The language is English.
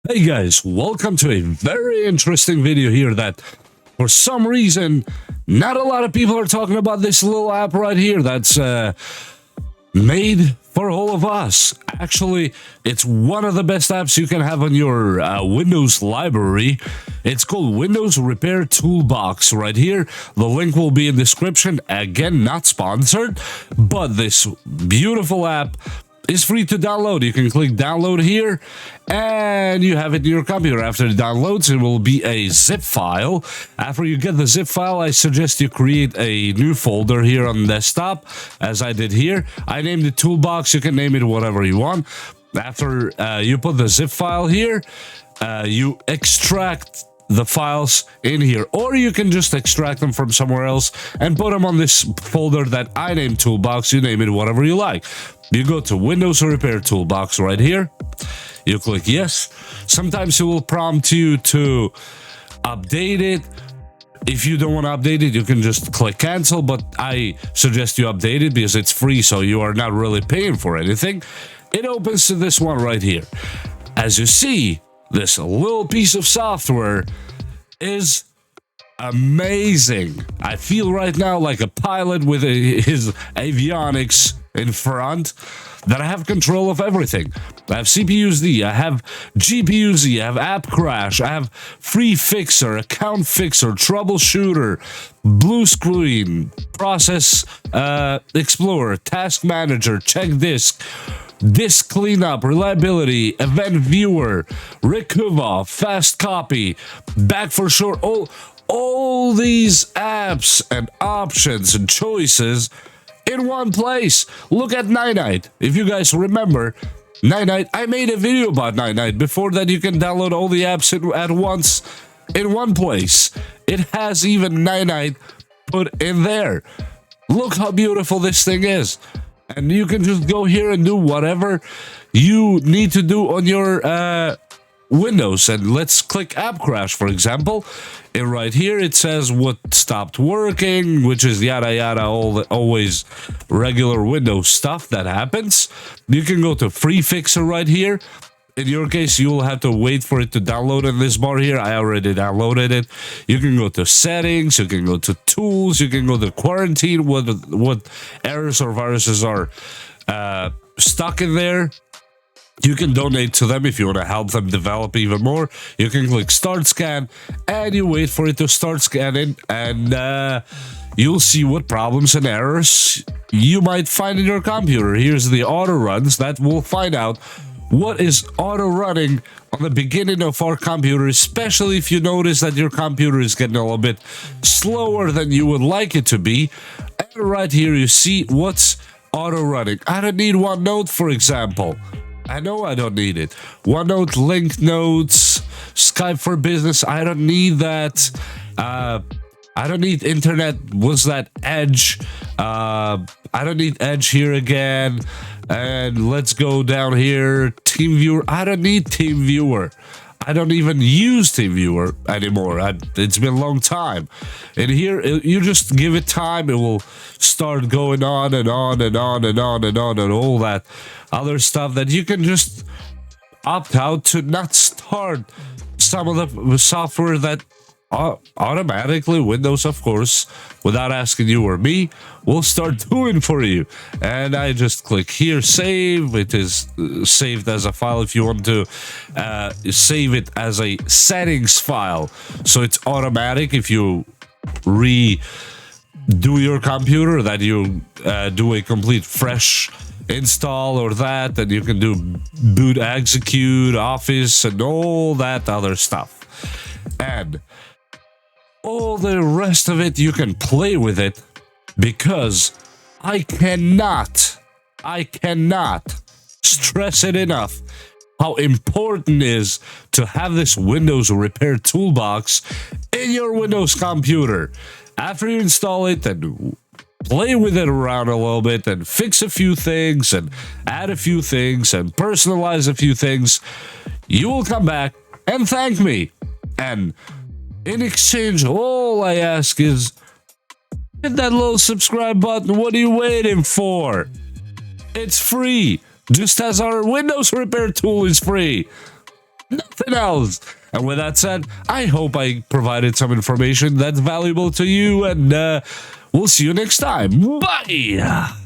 Hey guys, welcome to a very interesting video here that for some reason not a lot of people are talking about. This little app right here that's made for all of us. Actually, it's one of the best apps you can have on your Windows library. It's called Windows Repair Toolbox right here. The link will be in description. Again, not sponsored, but this beautiful app is free to download. You can click download here and you have it in your computer. After it downloads, it will be a zip file. After you get the zip file, I suggest you create a new folder here on the desktop, as I did here. I named it Toolbox. You can name it whatever you want. After you put the zip file here, you extract the files in here, or you can just extract them from somewhere else and put them on this folder that I named Toolbox. You name it whatever you like. You go to Windows Repair Toolbox right here. You click yes. Sometimes it will prompt you to update it. If you don't want to update it, you can just click cancel, but I suggest you update it because it's free, so you are not really paying for anything. It opens to this one right here. As you see, this little piece of software is amazing. I feel right now like a pilot with his avionics in front, that I have control of everything. I have CPU Z, I have GPU Z, I have app crash, I have free fixer, account fixer, troubleshooter, blue screen, process explorer, task manager, check disk, disk cleanup, reliability, event viewer, Rikuva, fast copy, back for short. All these apps and options and choices in one place. Look at Ninite. If you guys remember, Ninite, I made a video about Ninite. Before that, you can download all the apps at once in one place. It has even Ninite put in there. Look how beautiful this thing is. And you can just go here and do whatever you need to do on your Windows. And let's click App Crash, for example. And right here it says what stopped working, which is yada yada, always regular Windows stuff that happens. You can go to Free Fixer right here. In your case, you'll have to wait for it to download in this bar here. I already downloaded it. You can go to settings, you can go to tools, you can go to quarantine, what errors or viruses are stuck in there. You can donate to them if you want to help them develop even more. You can click Start Scan, and you wait for it to start scanning, and you'll see what problems and errors you might find in your computer. Here's the auto runs that will find out what is auto running on the beginning of our computer, especially if you notice that your computer is getting a little bit slower than you would like it to be. And right here, you see what's auto running. I don't need OneNote, for example. I know I don't need it. OneNote, Link Notes, Skype for Business. I don't need that. I don't need Internet. What's that? Edge. I don't need Edge here again. And let's go down here. TeamViewer. I don't need TeamViewer. I don't even use TeamViewer anymore. It's been a long time. And here, you just give it time. It will start going on and on and on and on and on and all that other stuff that you can just opt out to not start some of the software that automatically Windows, of course, without asking you or me, will start doing for you. And I just click here, save. It is saved as a file. If you want to save it as a settings file, so it's automatic. If you redo your computer, that you do a complete fresh install or that, and you can do boot, execute, Office, and all that other stuff. And all the rest of it, you can play with it, because I cannot stress it enough how important it is to have this Windows Repair Toolbox in your Windows computer. After you install it and play with it around a little bit and fix a few things and add a few things and personalize a few things, you will come back and thank me. And in exchange, all I ask is hit that little subscribe button. What are you waiting for? It's free, just as our Windows Repair tool is free. Nothing else. And with that said, I hope I provided some information that's valuable to you, and we'll see you next time. Bye!